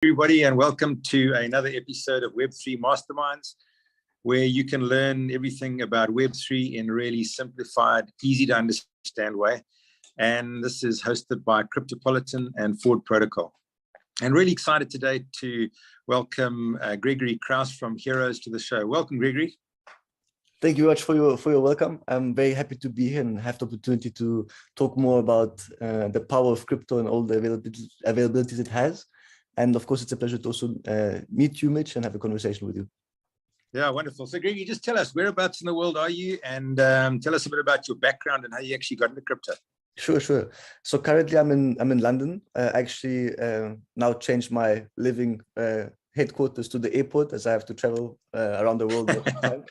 Everybody, and welcome to another episode of Web3 Masterminds, where you can learn everything about Web3 in a really simplified, easy to understand way. And this is hosted by Cryptopolitan and Forward Protocol. And really excited today to welcome Gregory Crous from Heroes to the show. Welcome, Gregory. Thank you very much for your welcome. I'm very happy to be here and have the opportunity to talk more about the power of crypto and all the availabilities it has. And of course, it's a pleasure to also meet you, Mitch, and have a conversation with you. Yeah, wonderful. So, Gregory, just tell us, whereabouts in the world are you? And tell us a bit about your background and how you actually got into crypto. Sure. So currently I'm in London. Actually now changed my living headquarters to the airport, as I have to travel around the world all the time.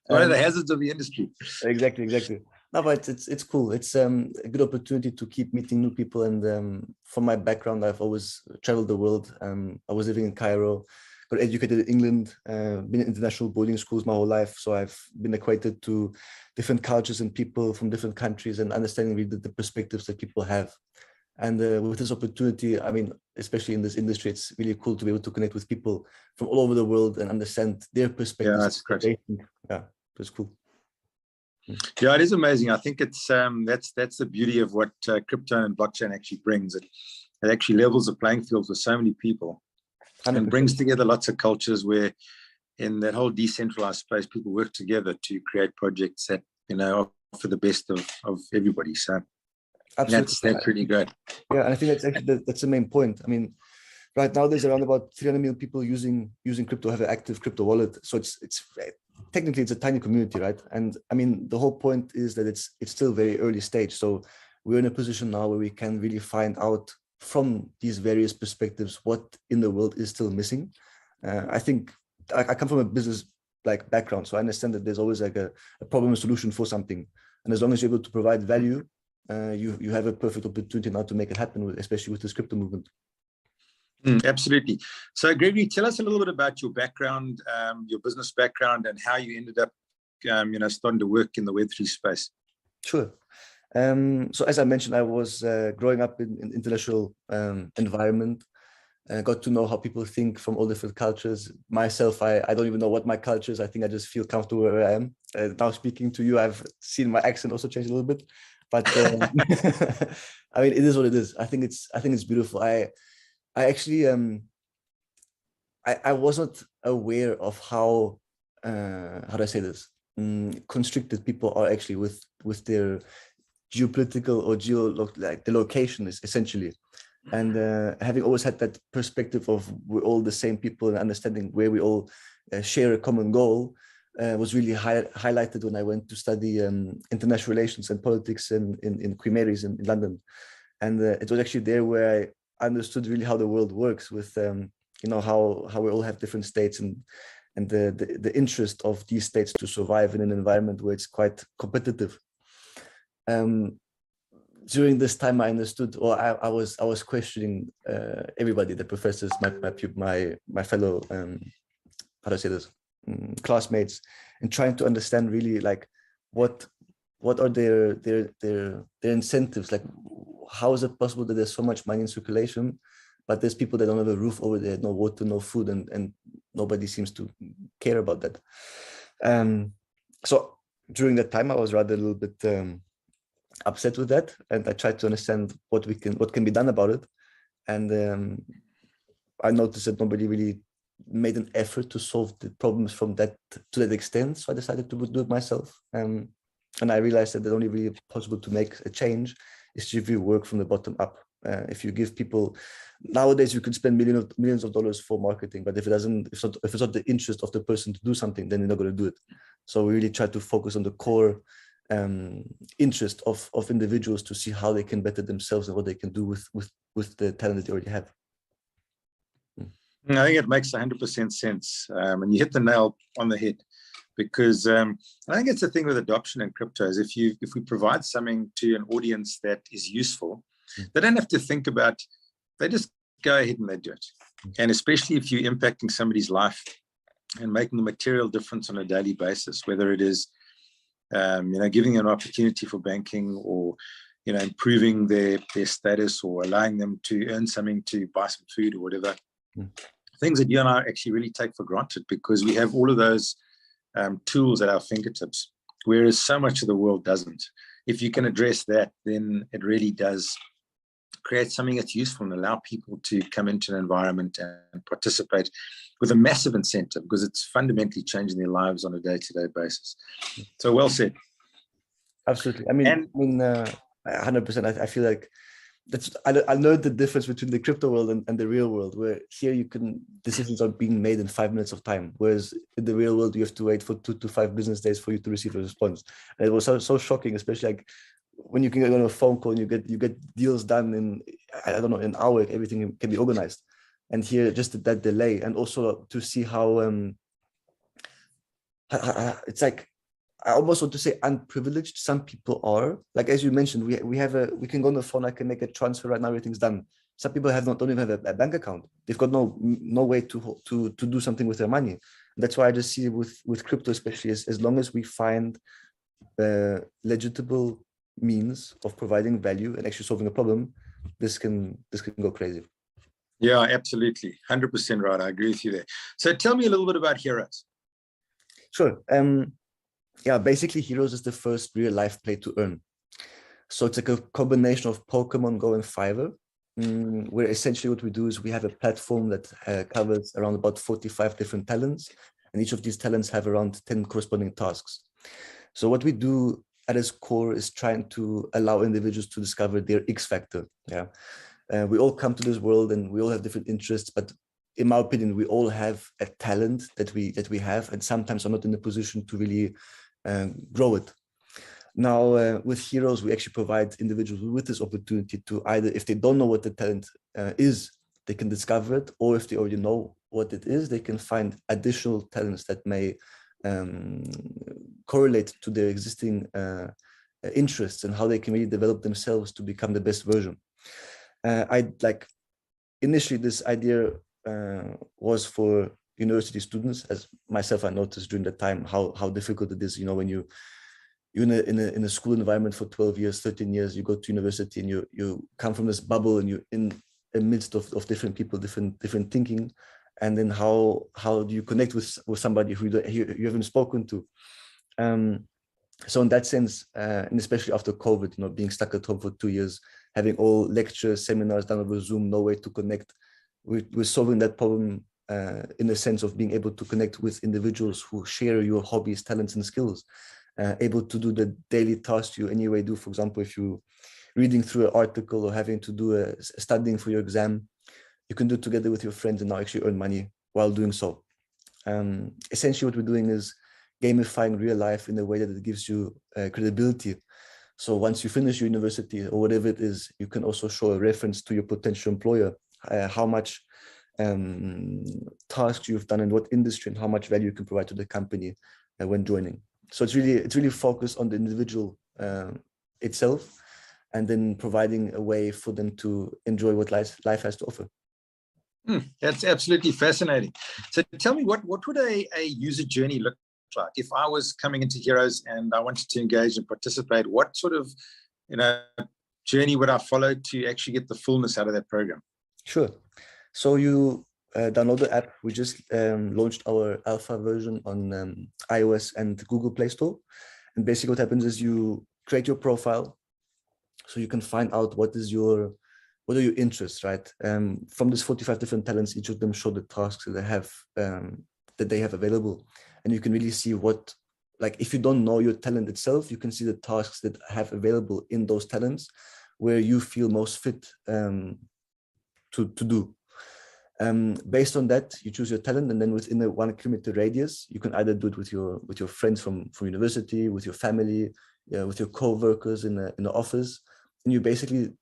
One of the hazards of the industry. Exactly. No, but it's cool. It's a good opportunity to keep meeting new people. And from my background, I've always traveled the world. I was living in Cairo, got educated in England, been in international boarding schools my whole life. So I've been acquainted to different cultures and people from different countries and understanding really the perspectives that people have. And with this opportunity, I mean, especially in this industry, it's really cool to be able to connect with people from all over the world and understand their perspectives. Yeah, that's great. Yeah, it's cool. Yeah, it is amazing. I think it's that's the beauty of what crypto and blockchain actually brings. It actually levels the playing field for so many people 100%. And brings together lots of cultures where in that whole decentralized space, people work together to create projects that, you know, offer the best of everybody. So absolutely. That's really great. Yeah, and I think that's actually that's the main point. I mean, right now there's around about 300 million people using crypto, have an active crypto wallet. So it's technically it's a tiny community, right? And I mean, the whole point is that it's still very early stage. So we're in a position now where we can really find out from these various perspectives what in the world is still missing. I think I come from a business background, so I understand that there's always like a problem and solution for something. And as long as you're able to provide value, you have a perfect opportunity now to make it happen, especially with this crypto movement. Absolutely. So, Gregory, tell us a little bit about your background, your business background, and how you ended up, starting to work in the Web3 space. Sure. So, as I mentioned, I was growing up in international environment. Got to know how people think from all different cultures. Myself, I don't even know what my culture is. I think I just feel comfortable where I am. Now speaking to you, I've seen my accent also change a little bit. But I mean, it is what it is. I think it's beautiful. I actually I wasn't aware of how do I say this, constricted people are actually with their geopolitical or the location is essentially. And having always had that perspective of we're all the same people and understanding where we all share a common goal was really highlighted when I went to study international relations and politics in Queen Mary's in London. And it was actually there where I understood really how the world works with, how we all have different states and the interest of these states to survive in an environment where it's quite competitive. During this time, I understood, or I was questioning everybody, the professors, my fellow, how do I say this, classmates, and trying to understand really what are their incentives, how is it possible that there's so much money in circulation, but there's people that don't have a roof over their head, no water, no food, and nobody seems to care about that. So during that time, I was rather a little bit upset with that, and I tried to understand what can be done about it. And I noticed that nobody really made an effort to solve the problems to that extent. So I decided to do it myself. And I realized that the only really possible to make a change is if you work from the bottom up. If you give people, nowadays you could spend millions of dollars for marketing, but if it's not the interest of the person to do something, then you're not going to do it. So we really try to focus on the core interest of individuals to see how they can better themselves and what they can do with the talent that they already have. I think it makes 100% sense, and you hit the nail on the head, because I think it's the thing with adoption in crypto is if we provide something to an audience that is useful, they don't have to think about, they just go ahead and they do it. And especially if you're impacting somebody's life and making a material difference on a daily basis, whether it is giving an opportunity for banking, or improving their status or allowing them to earn something to buy some food or whatever. Things that you and I actually really take for granted because we have all of those tools at our fingertips, whereas so much of the world doesn't. If you can address that, then it really does create something that's useful and allow people to come into an environment and participate with a massive incentive because it's fundamentally changing their lives on a day-to-day basis. So well said. Absolutely. I mean, 100%. I feel like I know the difference between the crypto world and the real world, where here decisions are being made in 5 minutes of time, whereas in the real world you have to wait for 2 to 5 business days for you to receive a response. And it was so shocking, especially like when you can get on a phone call and you get deals done in, I don't know, an hour. Everything can be organized. And here just that delay, and also to see how it's like, I almost want to say unprivileged some people are. Like, as you mentioned, we can go on the phone, I can make a transfer right now, everything's done. Some people don't even have a bank account. They've got no way to do something with their money. That's why I just see with crypto, especially, as long as we find legitimate means of providing value and actually solving a problem, this can go crazy. Yeah, absolutely. 100% right. I agree with you there. So tell me a little bit about Heroes. Sure. Yeah, basically Heroes is the first real life play to earn. So it's like a combination of Pokemon Go and Fiverr, where essentially what we do is we have a platform that covers around about 45 different talents, and each of these talents have around 10 corresponding tasks. So what we do at its core is trying to allow individuals to discover their X factor. Yeah, we all come to this world and we all have different interests, but in my opinion, we all have a talent that we have, and sometimes are not in a position to really grow it. Now, with Heroes, we actually provide individuals with this opportunity to either, if they don't know what the talent is, they can discover it, or if they already know what it is, they can find additional talents that may correlate to their existing interests and how they can really develop themselves to become the best version. Initially, this idea was for university students. As myself, I noticed during the time how difficult it is. When you're in a school environment for 12 years, 13 years, you go to university and you come from this bubble and you're in the midst of different people, different thinking, and then how do you connect with somebody who you haven't spoken to? So in that sense, and especially after COVID, being stuck at home for 2 years, having all lectures, seminars done over Zoom, no way to connect, we're solving that problem in the sense of being able to connect with individuals who share your hobbies, talents, and skills, able to do the daily tasks you anyway do. For example, if you're reading through an article or having to do studying for your exam, you can do it together with your friends and now actually earn money while doing so. Essentially, what we're doing is gamifying real life in a way that it gives you credibility. So once you finish your university or whatever it is, you can also show a reference to your potential employer, how much tasks you've done in what industry and how much value you can provide to the company when joining. So it's really focused on the individual itself, and then providing a way for them to enjoy what life has to offer. That's absolutely fascinating. So tell me, what would a user journey look like? If I was coming into Heroes and I wanted to engage and participate, what sort of journey would I follow to actually get the fullness out of that program? Sure. So you download the app. We just launched our alpha version on iOS and Google Play Store. And basically what happens is you create your profile so you can find out what are your interests, right? From these 45 different talents, each of them show the tasks that they have available. And you can really see if you don't know your talent itself, you can see the tasks that have available in those talents where you feel most fit to do. Based on that, you choose your talent, and then within a 1 kilometer radius, you can either do it with your friends from university, with your family, with your co-workers in the office, and you basically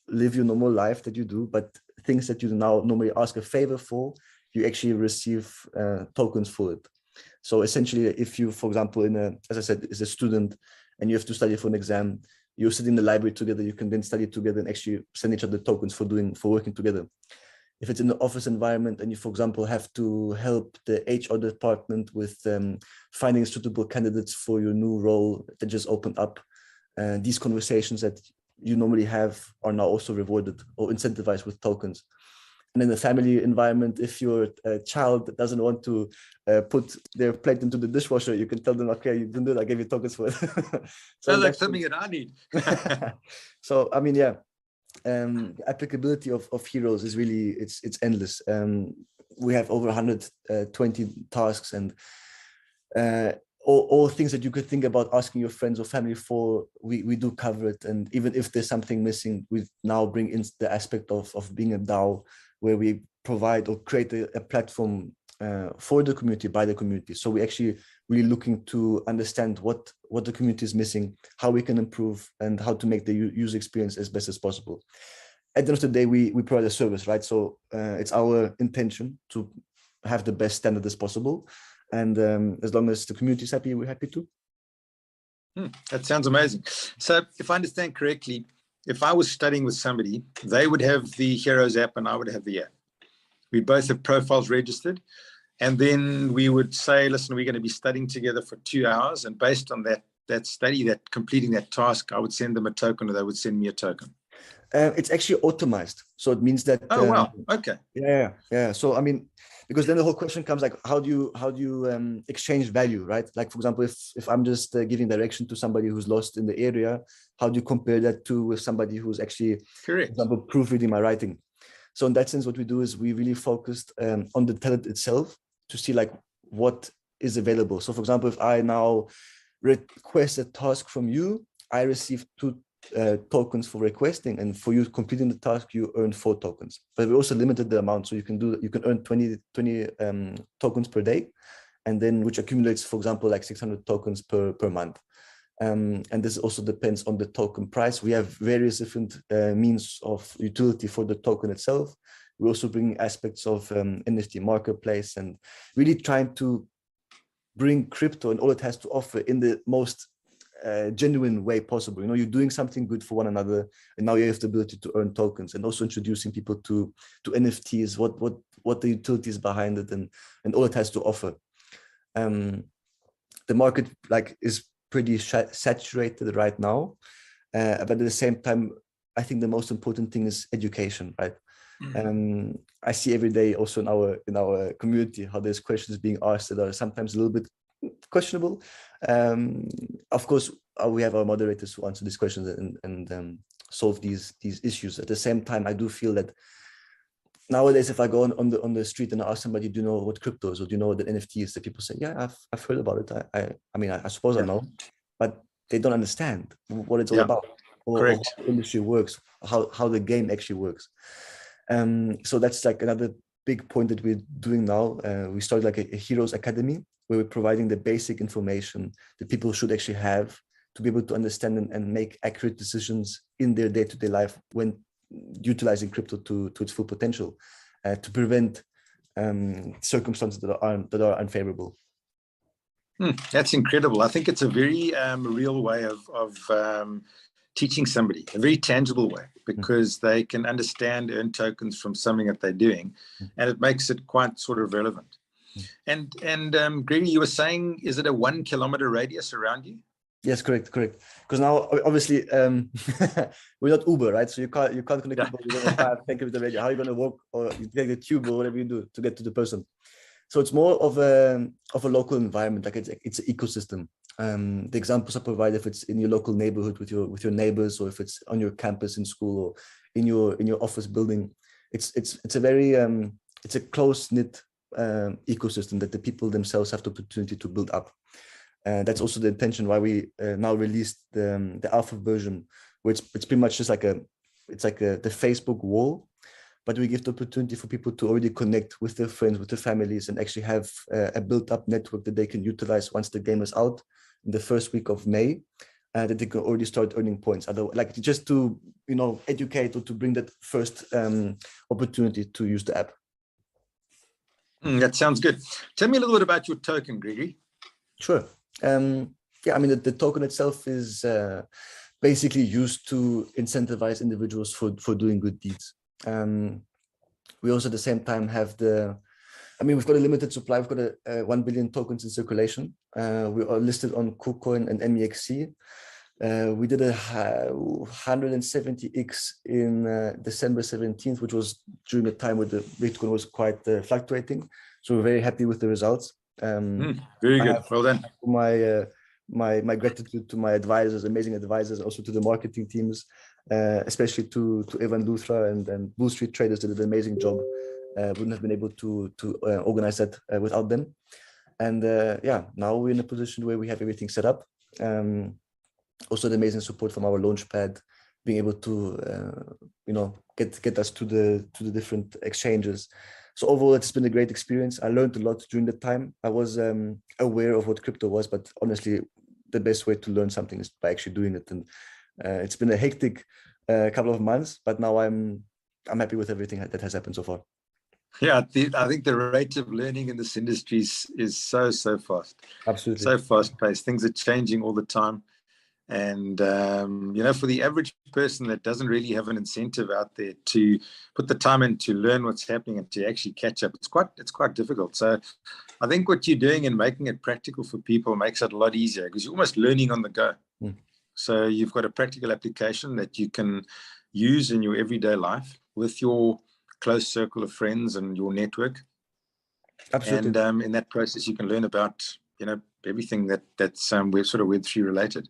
live your normal life that you do, but things that you now normally ask a favor for, you actually receive tokens for it. So essentially, if you, for example, as I said, as a student and you have to study for an exam, you sit in the library together, you can then study together and actually send each other tokens for working together. If it's in the office environment and you, for example, have to help the HR department with finding suitable candidates for your new role that just opened up, these conversations that you normally are now also rewarded or incentivized with tokens. And in the family environment, if your child doesn't want to put their plate into the dishwasher, you can tell them, okay, you didn't do it, I gave you tokens for it. Sounds like something that I need. So, I mean, yeah, the applicability of heroes is really, it's endless. We have over 120 tasks, and all things that you could think about asking your friends or family for, we do cover it. And even if there's something missing, we now bring in the aspect of being a DAO, where we provide or create a platform for the community, by the community. So we actually really looking to understand what the community is missing, how we can improve, and how to make the user experience as best as possible. At the end of the day, we provide a service, right? So it's our intention to have the best standard as possible. And as long as the community is happy, we're happy too. That sounds amazing. So if I understand correctly, if I was studying with somebody, they would have the Heroes app and I would have the app. We both have profiles registered. And then we would say, listen, we're going to be studying together for 2 hours. And based on that study, that completing that task, I would send them a token, or they would send me a token. It's actually automized. So it means that. Oh, wow. Okay. Yeah. So, I mean, because then the whole question comes like, how do you exchange value, right? Like, for example, if I'm just giving direction to somebody who's lost in the area, how do you compare that to with somebody who's actually, correct, for example, proofreading my writing? So in that sense, what we do is we really focused on the talent itself to see like what is available. So for example, if I now request a task from you, I receive 2 tokens for requesting, and for you completing the task, you earn 4 tokens. But we also limited the amount, so you can earn 20 tokens per day, and then which accumulates, for example, like 600 tokens per month. And this also depends on the token price. We have various different means of utility for the token itself. We also bring aspects of NFT marketplace, and really trying to bring crypto and all it has to offer in the most genuine way possible. You know, you're doing something good for one another, and now you have the ability to earn tokens, and also introducing people to NFTs, what the utility is behind it, and all it has to offer. The market is pretty saturated right now, but at the same time, I think the most important thing is education, right? I see every day also in our community how there's questions being asked that are sometimes a little bit questionable. Of course, we have our moderators who answer these questions and solve these issues. At the same time, I do feel that nowadays, if I go on the street and I ask somebody, do you know what crypto is, or do you know what the NFT is, that people say, yeah, I've heard about it. I mean, I suppose I know, but they don't understand what it's all about, or how the industry works, how the game actually works. So that's like another big point that we're doing now. We started like a Heroes Academy, where we're providing the basic information that people should actually have to be able to understand and make accurate decisions in their day-to-day life when utilizing crypto to its full potential, to prevent circumstances that are unfavorable. That's incredible. I think it's a very real way of teaching somebody, a very tangible way, because they can understand, earn tokens from something that they're doing, and it makes it quite sort of relevant. And Gregory, you were saying, is it a 1 kilometer radius around you? Yes, correct. Because now, obviously, we're not Uber, right? So you can't connect people within a 5 10 kilometer radius. How are you going to walk, or you take the tube or whatever you do to get to the person? So it's more of a local environment. Like it's an ecosystem. The examples are provided if it's in your local neighborhood with your neighbors, or if it's on your campus in school, or in your office building. It's a very it's a close-knit ecosystem that the people themselves have the opportunity to build up. That's also the intention why we now released the alpha version, which it's pretty much just like the Facebook wall, but we give the opportunity for people to already connect with their friends, with their families, and actually have a built-up network that they can utilize once the game is out in the first week of May, that they can already start earning points. Like just to educate, or to bring that first opportunity to use the app. That sounds good. Tell me a little bit about your token, Gregory. Sure. I mean, the token itself is basically used to incentivize individuals for doing good deeds. We also at the same time have we've got a limited supply. We've got 1 billion tokens in circulation. We are listed on KuCoin and MEXC. We did a 170x in December 17th, which was during a time where the Bitcoin was quite fluctuating. So we're very happy with the results. Very good. Well done. My gratitude to my advisors, amazing advisors, also to the marketing teams, especially to Evan Luthra and Bull Street Traders that did an amazing job. Wouldn't have been able to organize that without them. And yeah, now we're in a position where we have everything set up. Also the amazing support from our launchpad, being able to get us to the different exchanges. So overall, it's been a great experience. I learned a lot during the time. I was aware of what crypto was, but honestly, the best way to learn something is by actually doing it. And it's been a hectic couple of months, but now I'm happy with everything that has happened so far. Yeah, I think the rate of learning in this industry is so fast. Absolutely. So fast paced. Things are changing all the time. And, for the average person that doesn't really have an incentive out there to put the time in to learn what's happening and to actually catch up, it's quite difficult. So I think what you're doing and making it practical for people makes it a lot easier because you're almost learning on the go. So you've got a practical application that you can use in your everyday life with your close circle of friends and your network. Absolutely. And in that process, you can learn about, everything that's Web3 related.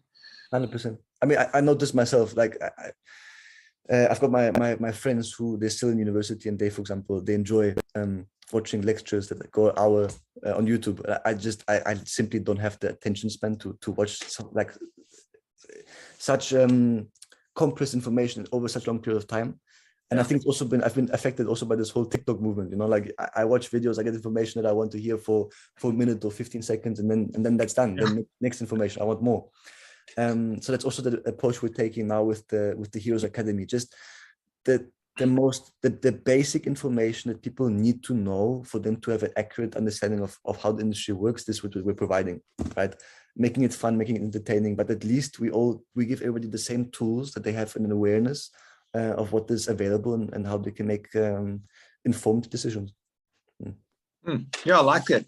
100%. I mean, I noticed myself, like I've got my friends who they're still in university and they, for example, they enjoy watching lectures that go an hour on YouTube. I simply don't have the attention span to watch such compressed information over such a long period of time. And I think it's also I've been affected also by this whole TikTok movement. Like I watch videos, I get information that I want to hear for a minute or 15 seconds, and then that's done. Then next information, I want more. So that's also the approach we're taking now with the Heroes Academy. Just the basic information that people need to know for them to have an accurate understanding of how the industry works. This is what we're providing, right? Making it fun, making it entertaining, but at least we give everybody the same tools that they have an awareness of what is available and how they can make informed decisions. Yeah, I like that.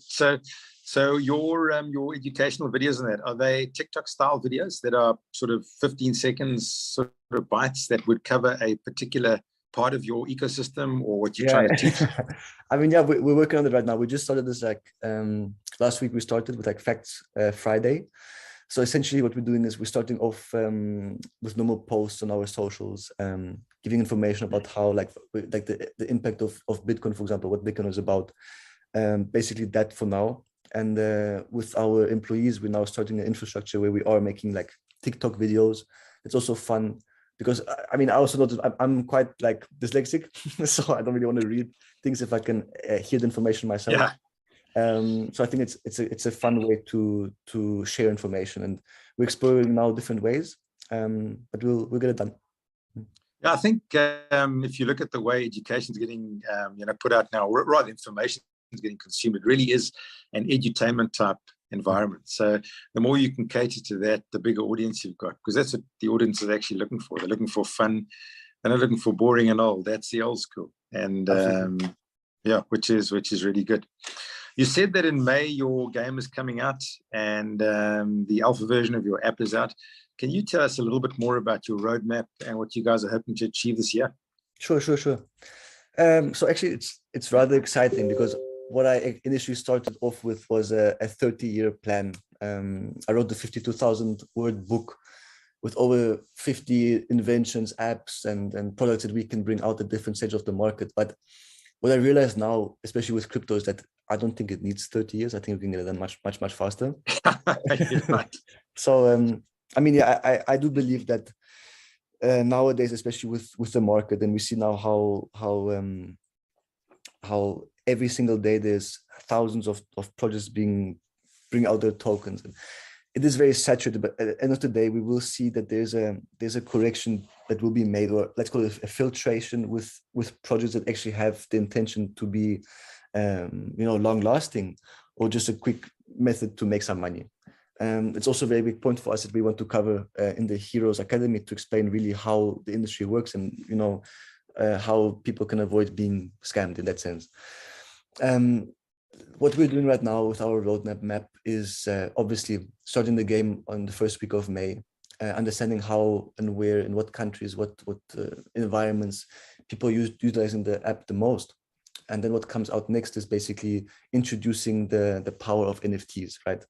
So your educational videos and that, are they TikTok style videos that are sort of 15 seconds sort of bites that would cover a particular part of your ecosystem or what you're trying to teach? I mean, yeah, we're working on it right now. We just started this last week. We started with Facts Friday. So essentially what we're doing is we're starting off with normal posts on our socials, giving information about how the impact of Bitcoin, for example, what Bitcoin is about, basically that for now. And with our employees, we're now starting an infrastructure where we are making TikTok videos. It's also fun because I mean, I also noticed I'm quite dyslexic, so I don't really want to read things if I can hear the information myself. Yeah. So I think it's a fun way to share information, and we're exploring now different ways, but we'll get it done. Yeah, I think if you look at the way education is getting put out now, rather information is getting consumed, it really is an edutainment type environment. So the more you can cater to that, the bigger audience you've got, because that's what the audience is actually looking for. They're looking for fun. They're not looking for boring and old. That's the old school, and which is really good. You said that in May your game is coming out and the alpha version of your app is out. Can you tell us a little bit more about your roadmap and what you guys are hoping to achieve this year? Sure. So actually, it's rather exciting because what I initially started off with was a 30-year plan. I wrote the 52,000-word book with over 50 inventions, apps, and products that we can bring out at different stages of the market. But what I realize now, especially with crypto, is that I don't think it needs 30 years. I think we can get it done much faster. Right. So, I mean, yeah, I do believe that nowadays, especially with the market, and we see now how every single day there's thousands of projects bring out their tokens. And it is very saturated, but at the end of the day, we will see that there's a correction that will be made, or let's call it a filtration with projects that actually have the intention to be long lasting, or just a quick method to make some money. It's also a very big point for us that we want to cover in the Heroes Academy, to explain really how the industry works and how people can avoid being scammed in that sense. What we're doing right now with our roadmap is obviously starting the game on the first week of May. understanding how and where, in what countries, what environments people utilizing the app the most. And then what comes out next is basically introducing the power of NFTs, right?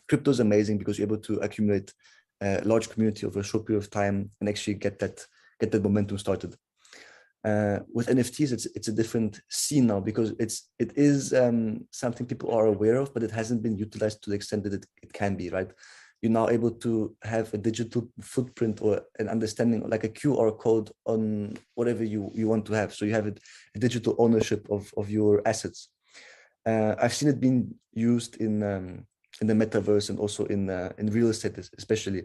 Crypto is amazing because you're able to accumulate a large community over a short period of time and actually get that momentum started. With NFTs, it's a different scene now because it is something people are aware of, but it hasn't been utilized to the extent that it can be, right? You're now able to have a digital footprint or an understanding, like a QR code on whatever you want to have. So you have a digital ownership of your assets. I've seen it being used in the metaverse and also in real estate, especially.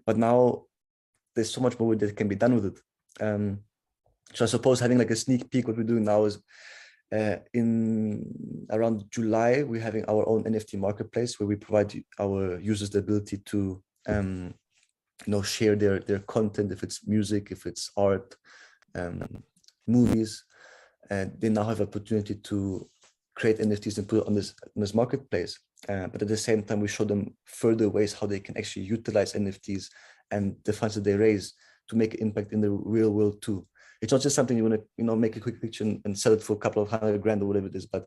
But now there's so much more that can be done with it. So I suppose having like a sneak peek, what we're doing now is in around July, we're having our own NFT marketplace where we provide our users the ability to share their content, if it's music, if it's art, movies, and they now have opportunity to create NFTs and put it on this marketplace. But at the same time, we show them further ways how they can actually utilize NFTs and the funds that they raise to make an impact in the real world too. It's not just something you want to, make a quick picture and sell it for a couple of $100,000 or whatever it is, but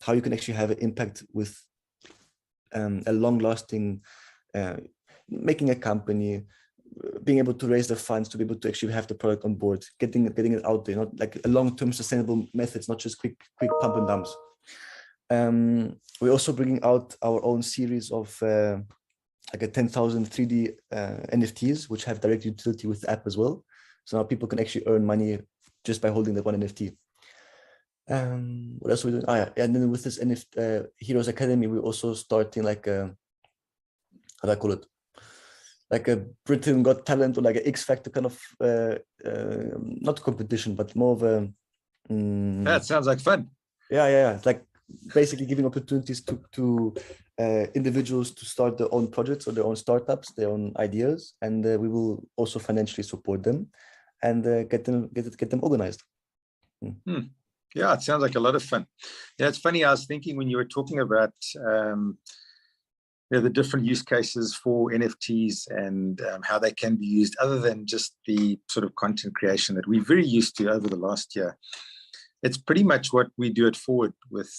how you can actually have an impact with a long-lasting, making a company, being able to raise the funds to be able to actually have the product on board, getting it out there, not like a long-term sustainable methods, not just quick pump and dumps. We're also bringing out our own series of like a 10,000 3D NFTs, which have direct utility with the app as well. So now people can actually earn money just by holding the one NFT. What else are we doing? Yeah. And then with this Heroes Academy, we're also starting like a, how do I call it? Like a Britain Got Talent or like an X Factor kind of, not competition, but more of a... That sounds like fun. Yeah. It's like basically giving opportunities to individuals to start their own projects or their own startups, their own ideas, and we will also financially support them and get them organized. Yeah, it sounds like a lot of fun. Yeah, it's funny. I was thinking when you were talking about the different use cases for NFTs and how they can be used, other than just the sort of content creation that we're very used to over the last year. It's pretty much what we do at Forward with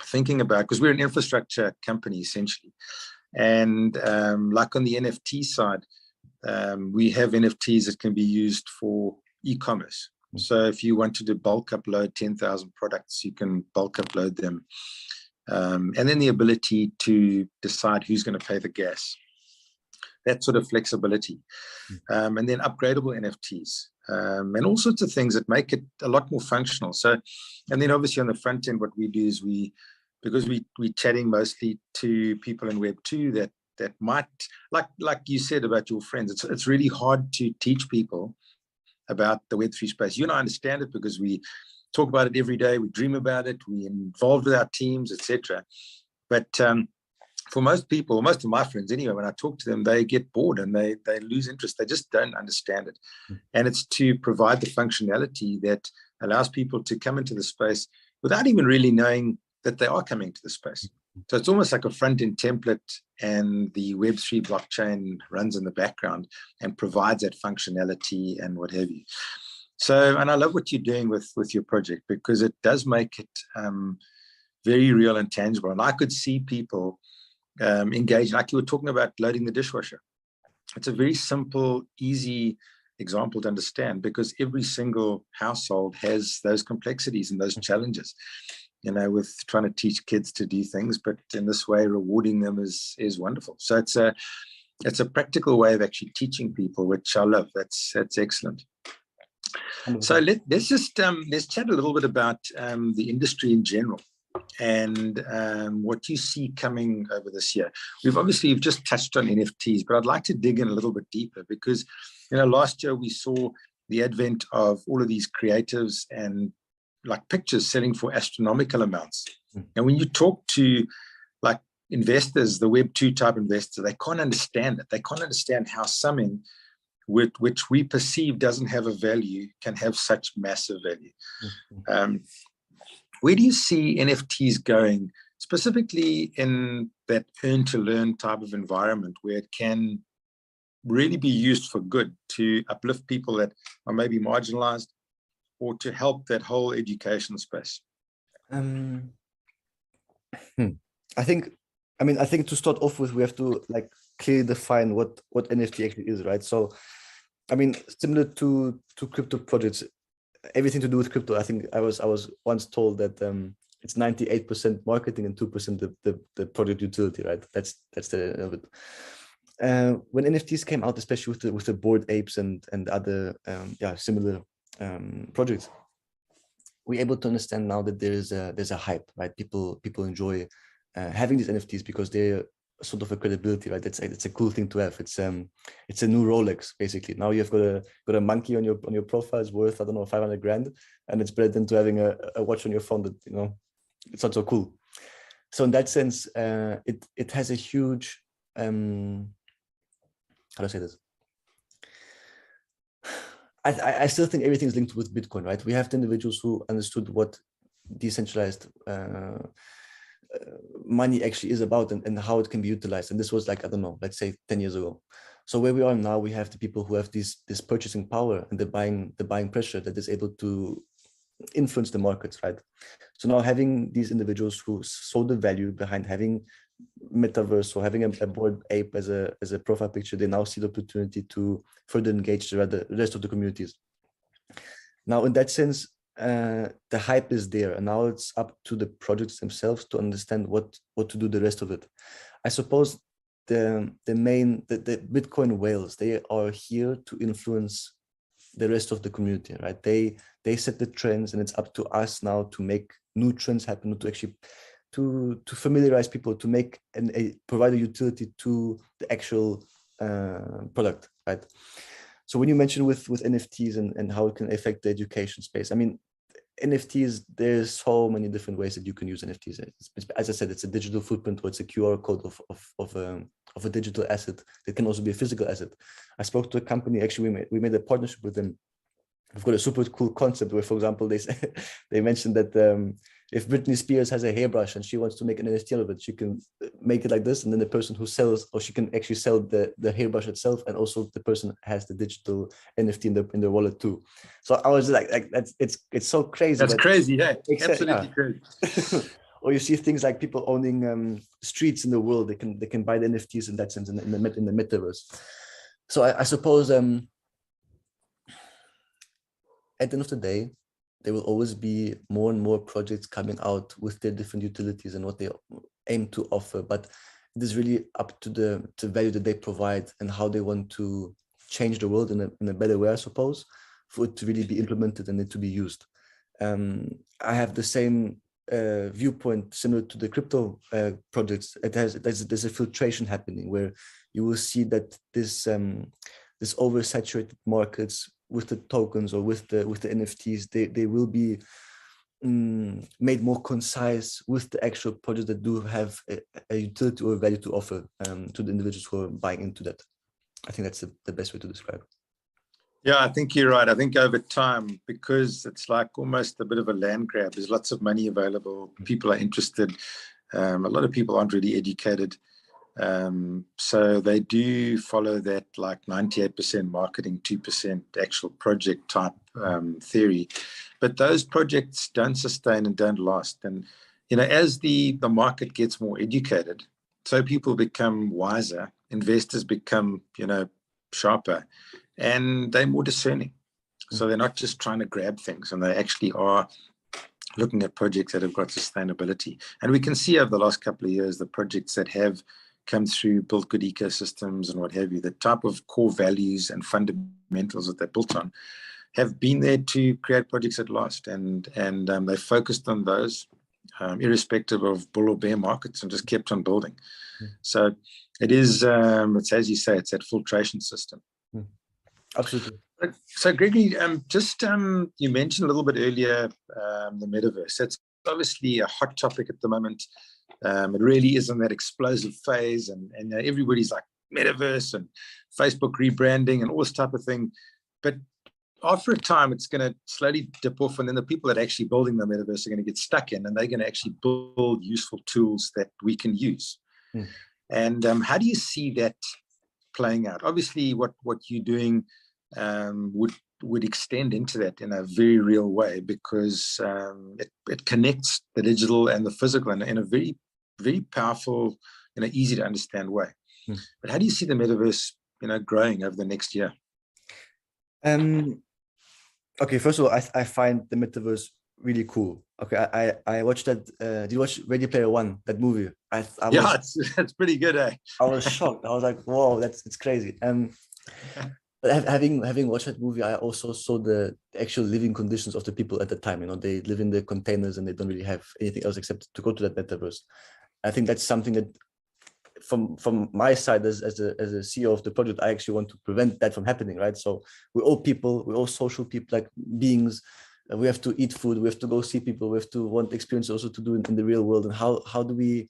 thinking about, because we're an infrastructure company essentially, and like on the NFT side, we have NFTs that can be used for e-commerce. So if you wanted to bulk upload 10,000 products, you can bulk upload them. And then the ability to decide who's going to pay the gas, that sort of flexibility. And then upgradable NFTs, and all sorts of things that make it a lot more functional. So, and then obviously on the front end, what we do is because we're chatting mostly to people in Web2 that might, like you said about your friends, it's really hard to teach people about the Web3 space. You and I understand it because we talk about it every day, we dream about it, we're involved with our teams, etc. But for most people, most of my friends anyway, when I talk to them, they get bored and they lose interest. They just don't understand it. And it's to provide the functionality that allows people to come into the space without even really knowing that they are coming to the space. So it's almost like a front-end template, and the Web3 blockchain runs in the background and provides that functionality and what have you. So, and I love what you're doing with your project, because it does make it very real and tangible. And I could see people engage, like you were talking about loading the dishwasher. It's a very simple, easy example to understand, because every single household has those complexities and those challenges, with trying to teach kids to do things, but in this way, rewarding them is wonderful. So it's a practical way of actually teaching people, which I love. That's excellent. So let's just let's chat a little bit about the industry in general and what you see coming over this year. You've just touched on NFTs, but I'd like to dig in a little bit deeper, because last year we saw the advent of all of these creatives and like pictures selling for astronomical amounts. And when you talk to like investors, the Web2 type investors, they can't understand it. They can't understand how something which we perceive doesn't have a value can have such massive value. Where do you see NFTs going, specifically in that earn to learn type of environment, where it can really be used for good to uplift people that are maybe marginalized, or to help that whole education space? I think to start off with, we have to like clearly define what NFT actually is, right? So, I mean, similar to crypto projects, everything to do with crypto, I think I was once told that it's 98% marketing and 2% the project utility, right? That's the of it. When NFTs came out, especially with the Bored Apes and other similar projects, we're able to understand now that there's a hype, right? People enjoy having these NFTs because they're sort of a credibility, right? It's a cool thing to have. It's a new Rolex, basically. Now you've got a monkey on your profile. It's worth, I don't know, 500 grand, and it's better than to having a watch on your phone that, you know, it's not so cool. So in that sense, it has a huge how do I say this? I still think everything is linked with Bitcoin, right? We have the individuals who understood what decentralized money actually is about and how it can be utilized. And this was like, I don't know, let's say 10 years ago. So where we are now, we have the people who have this purchasing power and the buying pressure that is able to influence the markets, right? So now having these individuals who saw the value behind having metaverse or having a Bored Ape as a profile picture, they now see the opportunity to further engage the rest of the communities. Now, in that sense, the hype is there, and now it's up to the projects themselves to understand what to do the rest of it. I suppose the Bitcoin whales, they are here to influence the rest of the community, right? They set the trends, and it's up to us now to make new trends happen, to actually to familiarize people, to make provide a utility to the actual product, right? So when you mention with NFTs and how it can affect the education space, I mean, NFTs, there's so many different ways that you can use NFTs. As I said, it's a digital footprint, or it's a QR code of a digital asset. It can also be a physical asset. I spoke to a company, actually, we made a partnership with them. We've got a super cool concept where, for example, they mentioned that if Britney Spears has a hairbrush and she wants to make an NFT out of it, she can make it like this, and then the person who sells, or she can actually sell the hairbrush itself, and also the person has the digital NFT in their wallet too. So I was like it's so crazy. That's crazy, yeah, absolutely crazy. Or you see things like people owning streets in the world. They can buy the NFTs in that sense in the metaverse. So I suppose at the end of the day, there will always be more and more projects coming out with their different utilities and what they aim to offer. But it is really up to the value that they provide and how they want to change the world in a better way, I suppose, for it to really be implemented and it to be used. I have the same viewpoint similar to the crypto projects. There's a filtration happening where you will see that this oversaturated markets with the tokens or with the NFTs, they will be made more concise with the actual projects that do have a utility or a value to offer to the individuals who are buying into that. I think that's the best way to describe it. Yeah, I think you're right. I think over time, because it's like almost a bit of a land grab, there's lots of money available. People are interested. A lot of people aren't really educated. So they do follow that like 98% marketing, 2% actual project type theory. But those projects don't sustain and don't last. And, you know, as the market gets more educated, so people become wiser, investors become, you know, sharper, and they're more discerning. So they're not just trying to grab things, and they actually are looking at projects that have got sustainability. And we can see over the last couple of years, the projects that have come through, built good ecosystems and what have you, the type of core values and fundamentals that they're built on have been there to create projects that last. And they focused on those irrespective of bull or bear markets and just kept on building. So it is, it's as you say, it's that filtration system. Absolutely. So Gregory, you mentioned a little bit earlier the metaverse. That's obviously a hot topic at the moment. It really is in that explosive phase, and everybody's like metaverse and Facebook rebranding and all this type of thing. But after a time, it's going to slowly dip off, and then the people that are actually building the metaverse are going to get stuck in, and they're going to actually build useful tools that we can use. And how do you see that playing out. Obviously, what you're doing would extend into that in a very real way, because it connects the digital and the physical in a very, very powerful, easy to understand way. But how do you see the metaverse, growing over the next year? Okay, first of all, I find the metaverse really cool. Okay, I watched that. Did you watch Ready Player One, that movie? Yeah, it's pretty good, eh? I was shocked. I was like, whoa, it's crazy. But having watched that movie, I also saw the actual living conditions of the people at the time. They live in the containers and they don't really have anything else except to go to that metaverse. I think that's something that, from my side as a CEO of the project, I actually want to prevent that from happening, right? So we're all people, we're all social people, like beings. We have to eat food, we have to go see people, we have to want experience also to do in the real world. And how do we?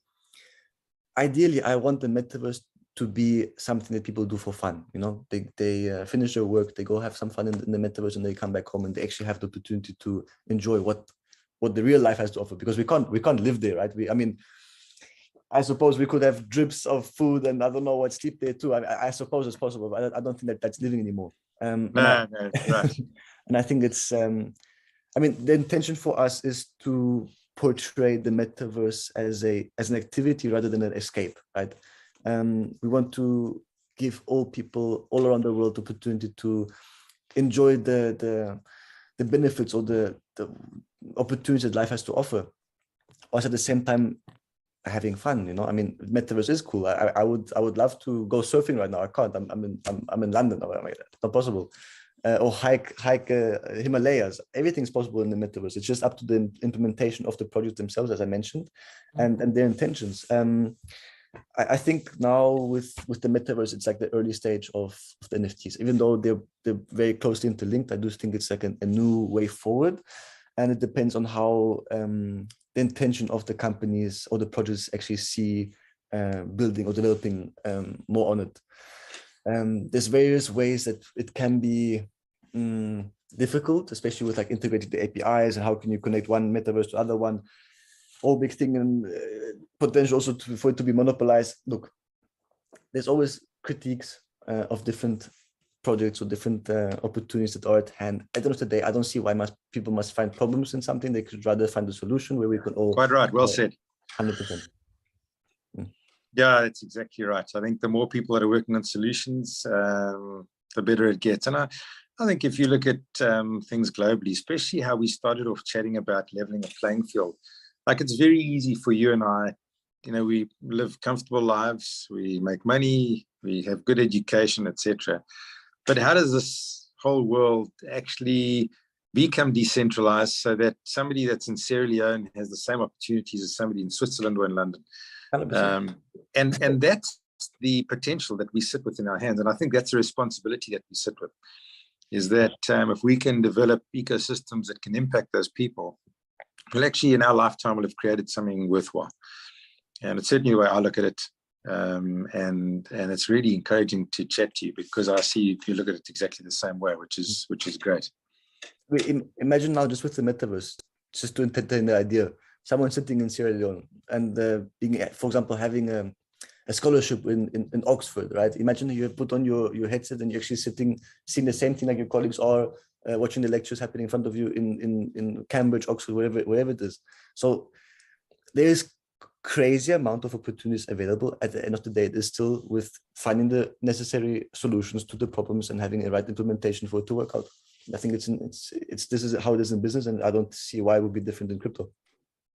Ideally, I want the metaverse to be something that people do for fun. They finish their work, they go have some fun in the metaverse, and they come back home and they actually have the opportunity to enjoy what the real life has to offer, because we can't live there, right? I suppose we could have drips of food and I don't know what, sleep there too. I suppose it's possible, but I don't think that's living anymore. No, right. And I think it's the intention for us is to portray the metaverse as an activity rather than an escape, right? We want to give all people all around the world the opportunity to enjoy the benefits or the opportunities that life has to offer, also at the same time having fun. Metaverse is cool. I would love to go surfing right now. I can't. I'm in London. It's not possible. Or hike Himalayas. Everything's possible in the metaverse. It's just up to the implementation of the project themselves, as I mentioned, and their intentions. I think now with the metaverse, it's like the early stage of the NFTs. Even though they're very closely interlinked, I do think it's like a new way forward, and it depends on how the intention of the companies or the projects actually see building or developing more on it. There's various ways that it can be difficult, especially with like integrating the APIs and how can you connect one metaverse to other one. All big thing and potential also for it to be monopolized. Look, there's always critiques of different projects or different opportunities that are at hand. At the end of the day, I don't see why people must find problems in something. They could rather find a solution where we can all. Quite right. Well said. 100%. Yeah, that's exactly right. I think the more people that are working on solutions, the better it gets. And I think if you look at things globally, especially how we started off chatting about leveling a playing field, like it's very easy for you and I, we live comfortable lives, we make money, we have good education, etc. But how does this whole world actually become decentralized so that somebody that's in Sierra Leone has the same opportunities as somebody in Switzerland or in London? And that's the potential that we sit with in our hands. And I think that's a responsibility that we sit with, is that if we can develop ecosystems that can impact those people, well, actually in our lifetime we'll have created something worthwhile. And it's certainly the way I look at it. And it's really encouraging to chat to you, because I see you look at it exactly the same way, which is great. Imagine now, just with the metaverse, just to entertain the idea, someone sitting in Sierra Leone and being, for example, having a scholarship in Oxford, right? Imagine you have put on your headset and you're actually seeing the same thing like your colleagues are, watching the lectures happening in front of you in Cambridge, Oxford, wherever it is. So there is crazy amount of opportunities available. At the end of the day, it is still with finding the necessary solutions to the problems and having a right implementation for it to work out. I think this is how it is in business, and I don't see why it would be different in crypto.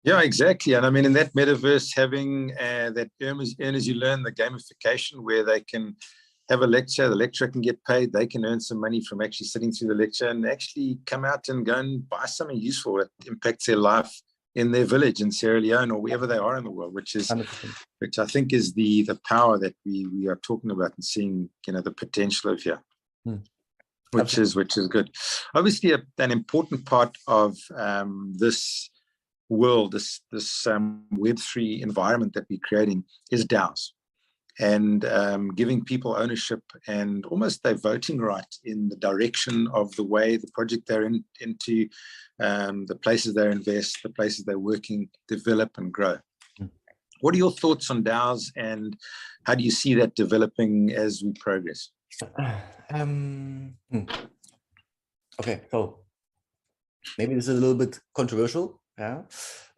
Yeah, exactly. And I mean, in that metaverse, having that earn as you learn, the gamification where they can have a lecture, the lecturer can get paid, they can earn some money from actually sitting through the lecture and actually come out and go and buy something useful that impacts their life in their village in Sierra Leone or wherever they are in the world, which I think is the power that we are talking about and seeing, the potential of here, which is good. Obviously, an important part of this world, this Web3 environment that we're creating is DAOs, and giving people ownership and almost their voting right in the direction of the way the project they're into, the places they invest, the places they're working, develop and grow. What are your thoughts on DAOs, and how do you see that developing as we progress? Okay, so maybe this is a little bit controversial, yeah,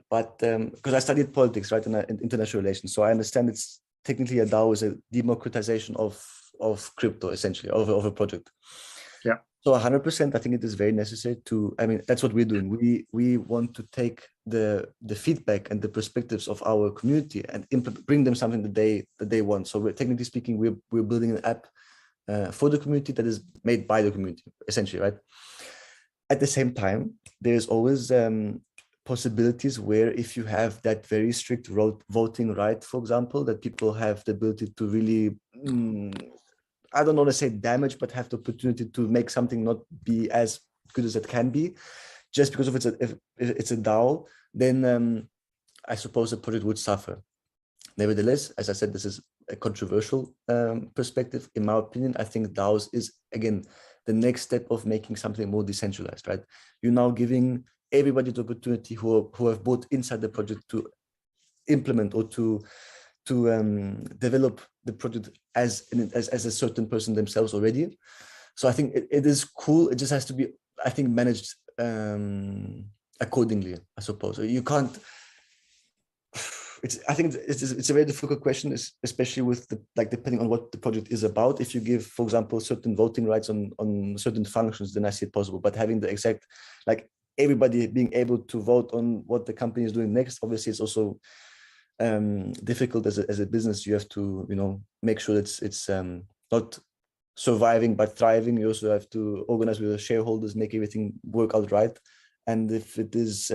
but because I studied politics, right, in international relations, so I understand it's technically a DAO is a democratization of crypto, essentially, of a project. Yeah. So 100%, I think it is very necessary to, I mean, that's what we're doing. We want to take the feedback and the perspectives of our community and bring them something that they want. So we're technically speaking, we're building an app for the community that is made by the community, essentially, right? At the same time, there's always possibilities where if you have that very strict voting right, for example, that people have the ability to really, I don't want to say damage, but have the opportunity to make something not be as good as it can be, just because if it's a DAO, then I suppose the project would suffer. Nevertheless, as I said, this is a controversial perspective. In my opinion, I think DAOs is, again, the next step of making something more decentralized, right? You're now giving everybody the opportunity who have both inside the project to implement or to develop the project as a certain person themselves already. So I think it is cool. It just has to be, I think, managed accordingly, I suppose. You can't. I think it's a very difficult question, especially with depending on what the project is about. If you give, for example, certain voting rights on certain functions, then I see it possible. But having the exact, like everybody being able to vote on what the company is doing next, obviously it's also difficult as a business. You have to, make sure it's not surviving but thriving. You also have to organize with the shareholders, make everything work out right. And if it is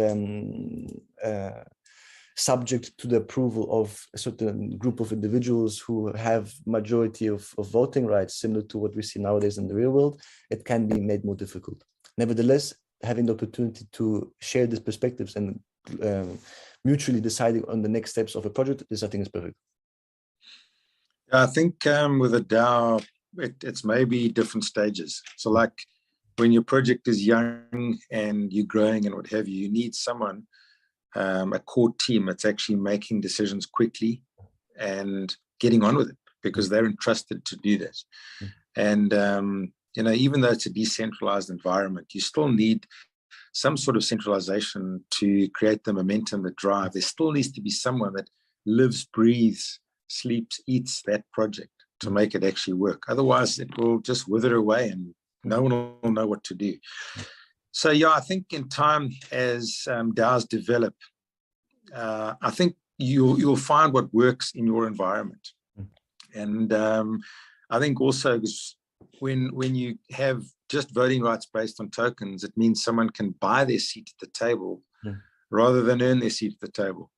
subject to the approval of a certain group of individuals who have majority of voting rights, similar to what we see nowadays in the real world, it can be made more difficult. Nevertheless, having the opportunity to share these perspectives and mutually deciding on the next steps of a project, this I think is perfect. I think with a DAO, it's maybe different stages. So like when your project is young and you're growing and what have you, you need someone, a core team that's actually making decisions quickly and getting on with it because they're entrusted to do this. And, even though it's a decentralized environment, you still need some sort of centralization to create the momentum, the drive. There still needs to be someone that lives, breathes, sleeps, eats that project to make it actually work. Otherwise, it will just wither away and no one will know what to do. So, yeah, I think in time as DAOs develop, I think you'll find what works in your environment. And I think also when you have just voting rights based on tokens, it means someone can buy their seat at the table rather than earn their seat at the table.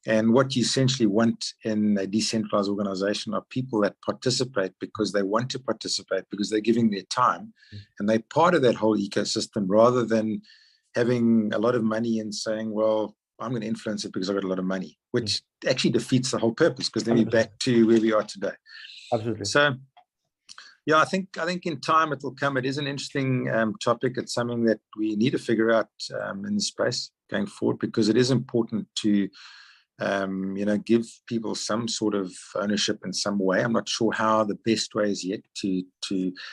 And what you essentially want in a decentralized organization are people that participate because they want to participate, because they're giving their time and they're part of that whole ecosystem, rather than having a lot of money and saying, well, I'm going to influence it because I've got a lot of money, which actually defeats the whole purpose, because then we're back to where we are today. Absolutely. So, yeah, I think in time it will come. It is an interesting topic. It's something that we need to figure out in the space going forward, because it is important to give people some sort of ownership in some way. I'm not sure how the best way is yet to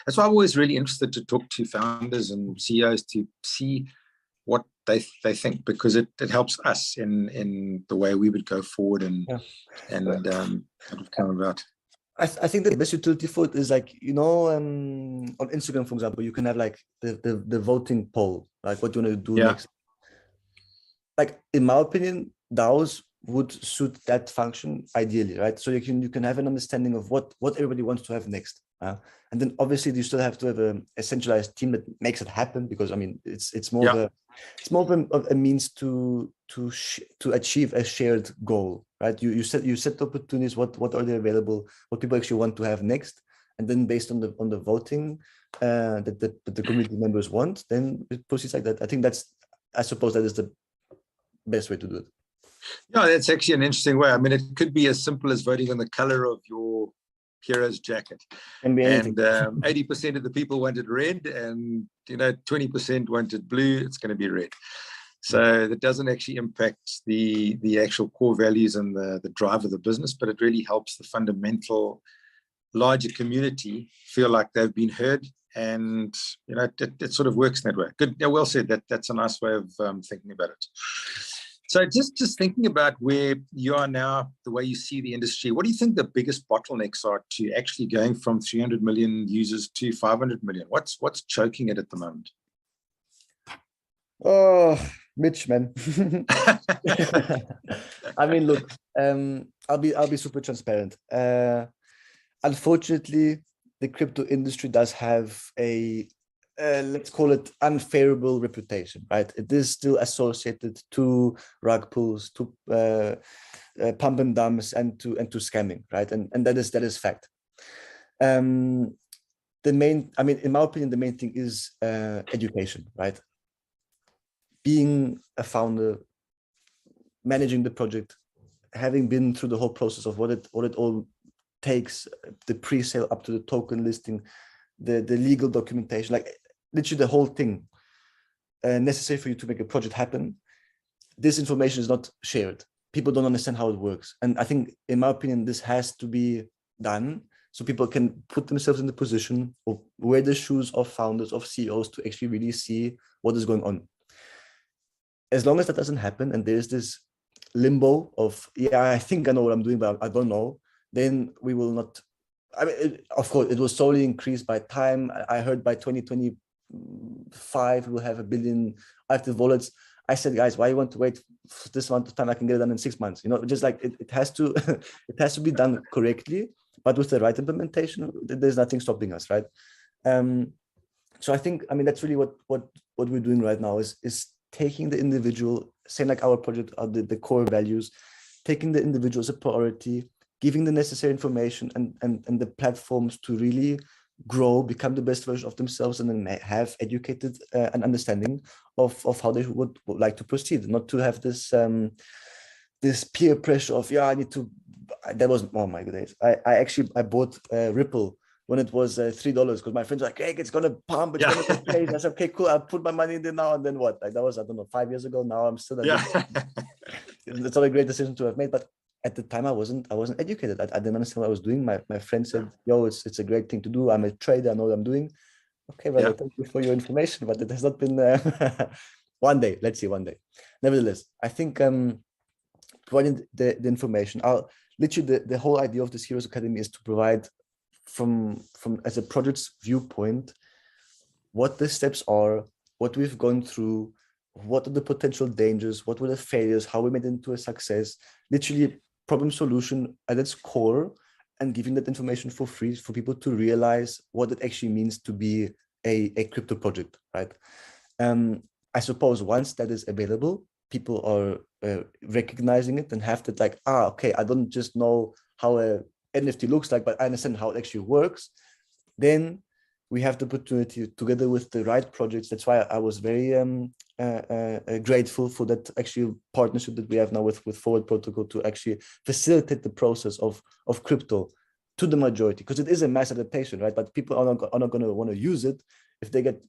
that's why I'm always really interested to talk to founders and CEOs to see what they think, because it helps us in the way we would go forward and come about. I think the best utility for it is on Instagram, for example, you can have like the voting poll, like what you want to do next. Like in my opinion, DAOs would suit that function ideally, right? So you can have an understanding of what everybody wants to have next, and then obviously you still have to have a centralized team that makes it happen, because I mean it's more of a means to achieve a shared goal, right? You set the opportunities, what are they available, what people actually want to have next, and then based on the voting that the community members want, then it proceeds like that. I suppose that is the best way to do it. Yeah, that's actually an interesting way. I mean, it could be as simple as voting on the color of your hero's jacket. And 80% of the people wanted red, and 20% wanted blue. It's going to be red. So that doesn't actually impact the actual core values and the drive of the business, but it really helps the fundamental larger community feel like they've been heard. And, you know, it sort of works that way. Good. Yeah, well said. That's a nice way of thinking about it. So just thinking about where you are now, the way you see the industry, what do you think the biggest bottlenecks are to actually going from 300 million users to 500 million? What's choking it at the moment? Oh, Mitch, man. I mean, look, I'll be super transparent. Unfortunately, the crypto industry does have a let's call it unfavorable reputation, right? It is still associated to rug pulls, to pump and dumps, and to scamming, right? And that is fact. The main, I mean, in my opinion, the main thing is education, right? Being a founder, managing the project, having been through the whole process of what it all takes, the pre-sale up to the token listing, the legal documentation, like literally the whole thing necessary for you to make a project happen. This information is not shared. People don't understand how it works. And I think, in my opinion, this has to be done so people can put themselves in the position of wear the shoes of founders, of CEOs, to actually really see what is going on. As long as that doesn't happen and there's this limbo of, yeah, I think I know what I'm doing, but I don't know, then we will not. I mean, of course, it will slowly increase by time. I heard by 2025, we'll have 1 billion active wallets. I said, guys, why you want to wait for this amount of time? I can get it done in 6 months. You know, just like it has to, it has to be done correctly, but with the right implementation, there's nothing stopping us, right? So I think, I mean, that's really what we're doing right now is taking the individual, saying like our project are the core values, taking the individual as a priority, giving the necessary information and the platforms to really grow, become the best version of themselves, and then have educated an understanding of how they would like to proceed, not to have this this peer pressure of, yeah, I need to, that was, oh my goodness. I bought Ripple when it was $3 because my friends were like, hey, it's going to pump, it's going to go crazy. I said, okay, cool. I'll put my money in there now. And then what? Like that was, I don't know, 5 years ago. Now I'm still, it's not a great decision to have made, but at the time I wasn't educated. I didn't understand what I was doing. My friend said, yo, it's a great thing to do. I'm a trader. I know what I'm doing. Okay, well, thank you for your information, but it has not been one day. Let's see, one day. Nevertheless, I think providing the information, literally the whole idea of this Heroes Academy is to provide from as a project's viewpoint, what the steps are, what we've gone through, what are the potential dangers, what were the failures, how we made it into a success, literally problem solution at its core, and giving that information for free for people to realize what it actually means to be a crypto project, right? I suppose once that is available, people are recognizing it and have that like, okay, I don't just know how a NFT looks like, but I understand how it actually works. Then we have the opportunity together with the right projects. That's why I was very grateful for that actual partnership that we have now with Forward Protocol to actually facilitate the process of crypto to the majority, because it is a mass adaptation, right? But people are not going to want to use it if they get,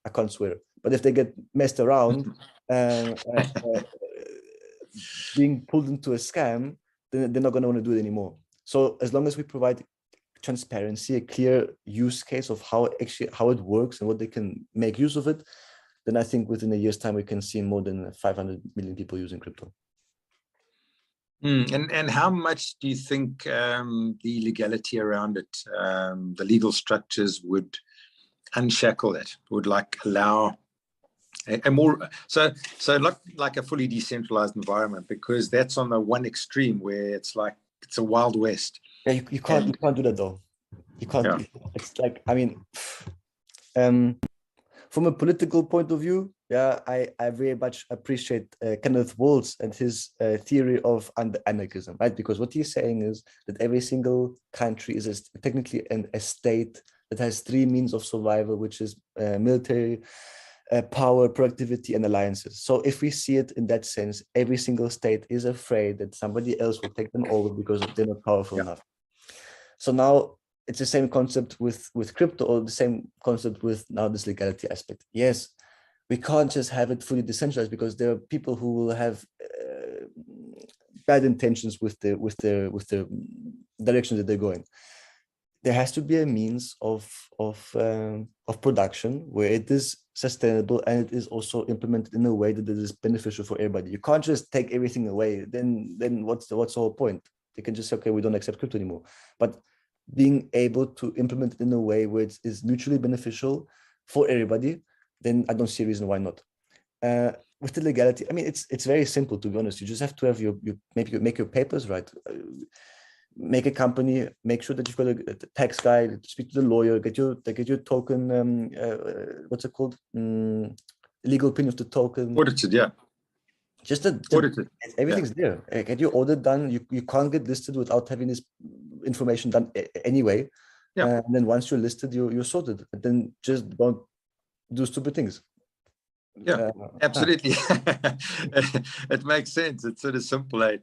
I can't swear, but if they get messed around being pulled into a scam, then they're not going to want to do it anymore. So as long as we provide transparency, a clear use case of how it works and what they can make use of it, then I think within a year's time we can see more than 500 million people using crypto. And how much do you think the legality around it, the legal structures would unshackle it, would like allow a more, so not like a fully decentralized environment, because that's on the one extreme where it's like it's a wild west. Yeah, you can't do that though. You can't. Yeah. It's like, I mean, from a political point of view, yeah, I very much appreciate Kenneth Waltz and his theory of anarchism, right? Because what he's saying is that every single country is technically a state that has 3 means of survival, which is military, power, productivity, and alliances. So if we see it in that sense, every single state is afraid that somebody else will take them over because they're not powerful enough. So now it's the same concept with crypto, or the same concept with now this legality aspect. Yes, we can't just have it fully decentralized, because there are people who will have bad intentions with the direction that they're going. There has to be a means of production where it is sustainable and it is also implemented in a way that it is beneficial for everybody. You can't just take everything away. Then what's the whole point? They can just say, okay, we don't accept crypto anymore. But being able to implement it in a way where it is mutually beneficial for everybody, then I don't see a reason why not. With the legality, I mean, it's very simple, to be honest. You just have to have make your papers right. Make a company, make sure that you've got a tax guy, speak to the lawyer, get your token, what's it called? Legal opinion of the token. Audited, yeah. Just audited. Everything's there. Get your audit done. You can't get listed without having this information done anyway. Yeah. And then once you're listed, you're sorted. And then just don't do stupid things. Yeah, absolutely. It makes sense. It's sort of simple. I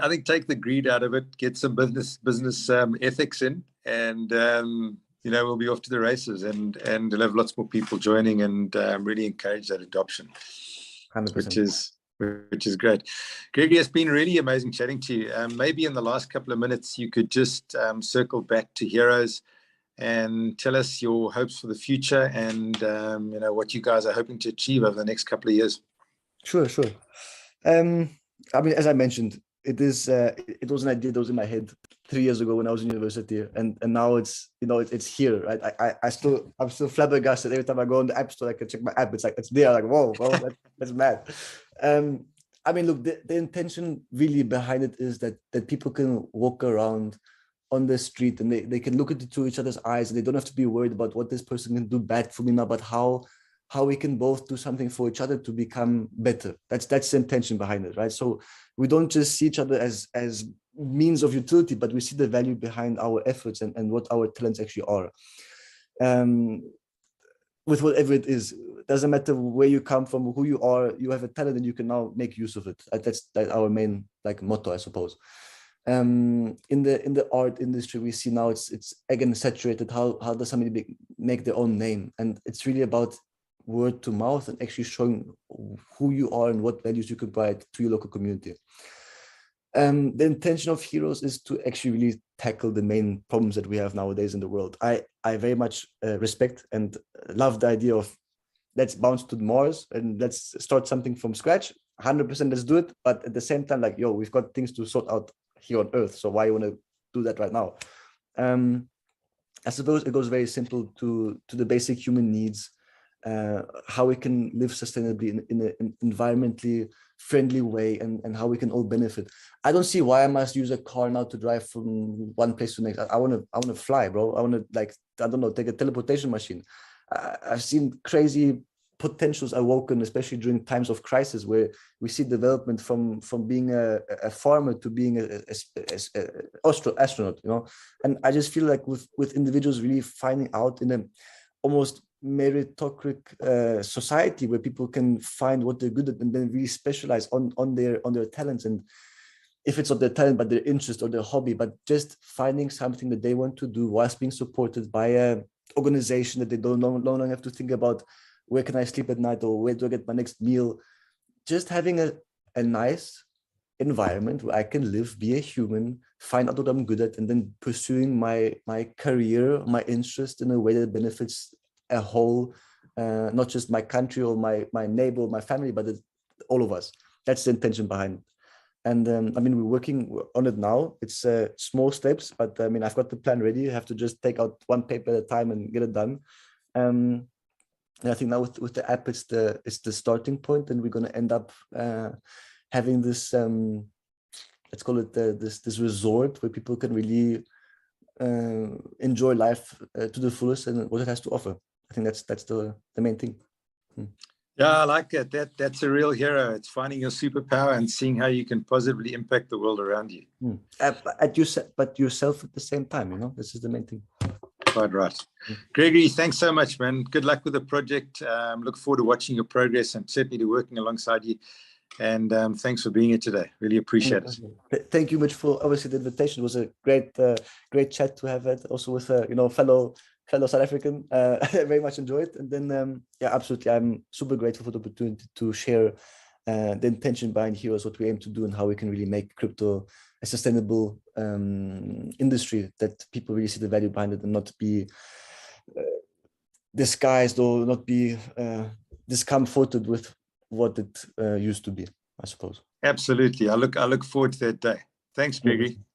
think take the greed out of it, get some business ethics in, and we'll be off to the races, and we'll have lots more people joining, and really encourage that adoption, 100%. which is great. Gregory, it's been really amazing chatting to you. Maybe in the last couple of minutes, you could just circle back to Heroes and tell us your hopes for the future, and what you guys are hoping to achieve over the next couple of years. Sure. I mean, as I mentioned, it was an idea that was in my head 3 years ago when I was in university, and now it's here, right? I'm still flabbergasted every time I go on the app store. I can check my app. It's there. Like, whoa, that's mad. I mean, look, the intention really behind it is that people can walk around on the street and they can look into each other's eyes, and they don't have to be worried about what this person can do bad for me now, but how we can both do something for each other to become better. That's the intention behind it, right? So we don't just see each other as means of utility, but we see the value behind our efforts and what our talents actually are. With whatever it is, doesn't matter where you come from, who you are, you have a talent and you can now make use of it. That's our main motto, I suppose. In the art industry, we see now it's again saturated. How does somebody make their own name? And it's really about word to mouth and actually showing who you are and what values you could provide to your local community. The intention of Heroes is to actually really tackle the main problems that we have nowadays in the world. I very much respect and love the idea of let's bounce to Mars and let's start something from scratch. 100%, let's do it. But at the same time, we've got things to sort out here on Earth. So why you want to do that right now? I suppose it goes very simple to the basic human needs, how we can live sustainably in an environmentally friendly way, and how we can all benefit. I don't see why I must use a car now to drive from one place to the next. I want to fly, bro. I want to take a teleportation machine. I've seen crazy potentials awoken, especially during times of crisis, where we see development from being a farmer to being an astronaut, And I just feel like with individuals really finding out in an almost meritocratic society where people can find what they're good at and then really specialize on their talents, and if it's not their talent but their interest or their hobby, but just finding something that they want to do whilst being supported by an organization that they don't no longer have to think about where can I sleep at night or where do I get my next meal. Just having a nice environment where I can live, be a human, find out what I'm good at, and then pursuing my career, my interest in a way that benefits a whole, not just my country or my neighbor or my family, but all of us. That's the intention behind it. And we're working on it now. It's small steps, but I've got the plan ready. I have to just take out one paper at a time and get it done. And I think now with the app, it's the starting point, and we're going to end up having this, let's call it this resort where people can really enjoy life to the fullest and what it has to offer. I think that's the main thing. Yeah, I like it. That's a real hero. It's finding your superpower and seeing how you can positively impact the world around you. But yourself at the same time, this is the main thing. Quite right. Gregory, thanks so much, man. Good luck with the project. Look forward to watching your progress and certainly to working alongside you. And thanks for being here today. Really appreciate it. Thank you much for obviously the invitation. It was a great chat to have it also with fellow fellow South African. I very much enjoyed it. And then, yeah, absolutely. I'm super grateful for the opportunity to share the intention behind H3RO, what we aim to do and how we can really make crypto a sustainable industry that people really see the value behind it and not be disguised or not be discomforted with what it used to be, I suppose. Absolutely. I look forward to that day. Thanks, Gregory.